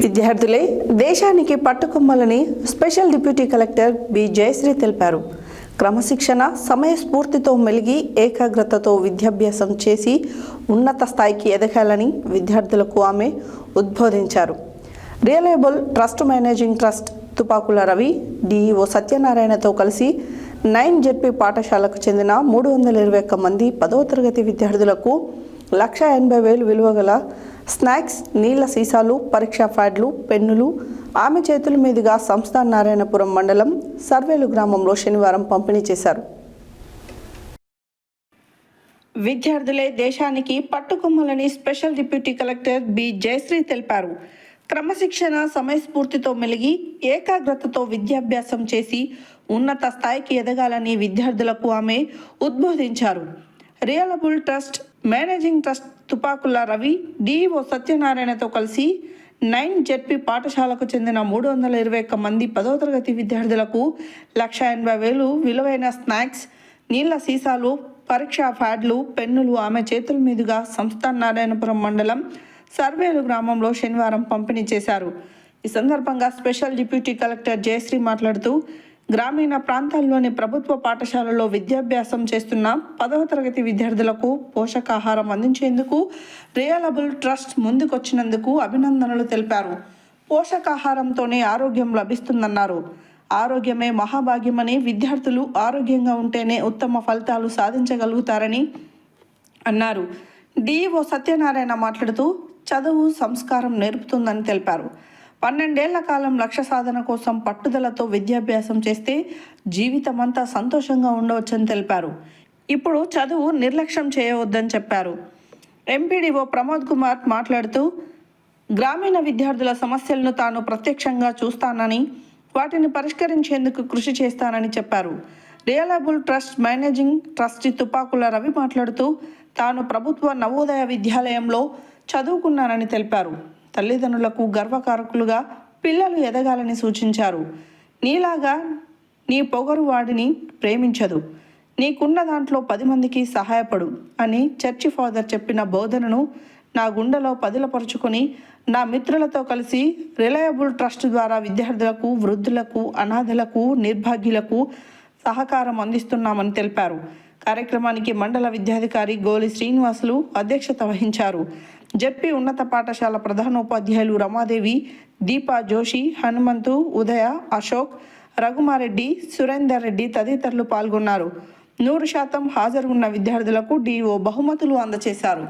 విద్యార్థులే దేశానికి పట్టుకొమ్మలని special deputy collector B Jayasri తెలిపారు. క్రమశిక్షణ, సమయస్ఫూర్తితో మెలిగి ఏకాగ్రతతో విద్యాభ్యాసం చేసి ఉన్నత స్థాయికి ఎదగాలని విద్యార్థులకు ఆమె ఉద్బోధించారు. Reliable trust managing trust Thupakula Ravi, DEO సత్యనారాయణతో కలిసి 9 జెడ్పీ పాఠశాలకు చెందిన 321 మంది 10వ తరగతి విద్యార్థులకు 1,80,000 విలువ గల స్నాక్స్, నీళ్ల సీసాలు, పరీక్షా ప్యాడ్లు, పెన్నులు ఆమె చేతుల మీదుగా సంస్థాన్ నారాయణపురం మండలం సర్వేలు గ్రామంలో శనివారం పంపిణీ చేశారు. విద్యార్థులే దేశానికి పట్టుకొమ్మలని special deputy collector B Jayasri తెలిపారు. క్రమశిక్షణ, సమయస్ఫూర్తితో మెలిగి ఏకాగ్రతతో విద్యాభ్యాసం చేసి ఉన్నత స్థాయికి ఎదగాలని విద్యార్థులకు ఆమె ఉద్బోధించారు. Reliable trust managing trust Thupakula Ravi, DEO సత్యనారాయణతో కలిసి 9 జెడ్పీ పాఠశాలకు చెందిన 321 మంది 10వ తరగతి విద్యార్థులకు 1,80,000 విలువైన స్నాక్స్, నీళ్ల సీసాలు, పరీక్షా ప్యాడ్లు, పెన్నులు ఆమె చేతుల మీదుగా సంస్థాన్ నారాయణపురం మండలం సర్వేలు గ్రామంలో శనివారం పంపిణీ చేశారు. ఈ సందర్భంగా స్పెషల్ డిప్యూటీ కలెక్టర్ జయశ్రీ మాట్లాడుతూ, గ్రామీణ ప్రాంతాల్లోని ప్రభుత్వ పాఠశాలలో విద్యాభ్యాసం చేస్తున్న 10వ తరగతి విద్యార్థులకు పోషకాహారం అందించేందుకు రియలబుల్ ట్రస్ట్ ముందుకొచ్చినందుకు అభినందనలు తెలిపారు. పోషకాహారంతోనే ఆరోగ్యం లభిస్తుందన్నారు. ఆరోగ్యమే మహాభాగ్యమని, విద్యార్థులు ఆరోగ్యంగా ఉంటేనే ఉత్తమ ఫలితాలు సాధించగలుగుతారని అన్నారు. డిఈఓ సత్యనారాయణ మాట్లాడుతూ, చదువు సంస్కారం నేర్పుతుందని తెలిపారు. 12 ఏళ్ల కాలం లక్ష్య సాధన కోసం పట్టుదలతో విద్యాభ్యాసం చేస్తే జీవితమంతా సంతోషంగా ఉండవచ్చని తెలిపారు. ఇప్పుడు చదువు నిర్లక్ష్యం చేయవద్దని చెప్పారు. ఎంపీడీఓ ప్రమోద్ కుమార్ మాట్లాడుతూ, గ్రామీణ విద్యార్థుల సమస్యలను తాను ప్రత్యక్షంగా చూస్తానని, వాటిని పరిష్కరించేందుకు కృషి చేస్తానని చెప్పారు. Reliable trust managing trustee Thupakula Ravi మాట్లాడుతూ, తాను ప్రభుత్వ నవోదయ విద్యాలయంలో చదువుకున్నానని తెలిపారు. తల్లిదండ్రులకు గర్వకారకులుగా పిల్లలు ఎదగాలని సూచించారు. నీలాగా నీ పొగరు వాడిని ప్రేమించదు, నీకున్న దాంట్లో 10 మందికి సహాయపడు అని చర్చి ఫాదర్ చెప్పిన బోధనను నా గుండెలో పదిలపరుచుకొని నా మిత్రులతో కలిసి రిలయబుల్ ట్రస్ట్ ద్వారా విద్యార్థులకు, వృద్ధులకు, అనాథలకు, నిర్భాగ్యులకు సహకారం అందిస్తున్నామని తెలిపారు. కార్యక్రమానికి మండల విద్యాధికారి గోలి శ్రీనివాసులు అధ్యక్షత వహించారు. జెడ్పీ ఉన్నత పాఠశాల ప్రధానోపాధ్యాయులు రమాదేవి, దీపా జోషి, హనుమంతు, ఉదయ, అశోక్, రఘుమారెడ్డి, సురేందర్ రెడ్డి తదితరులు పాల్గొన్నారు. 100% హాజరు ఉన్న విద్యార్థులకు డిఓ బహుమతులు అందజేశారు.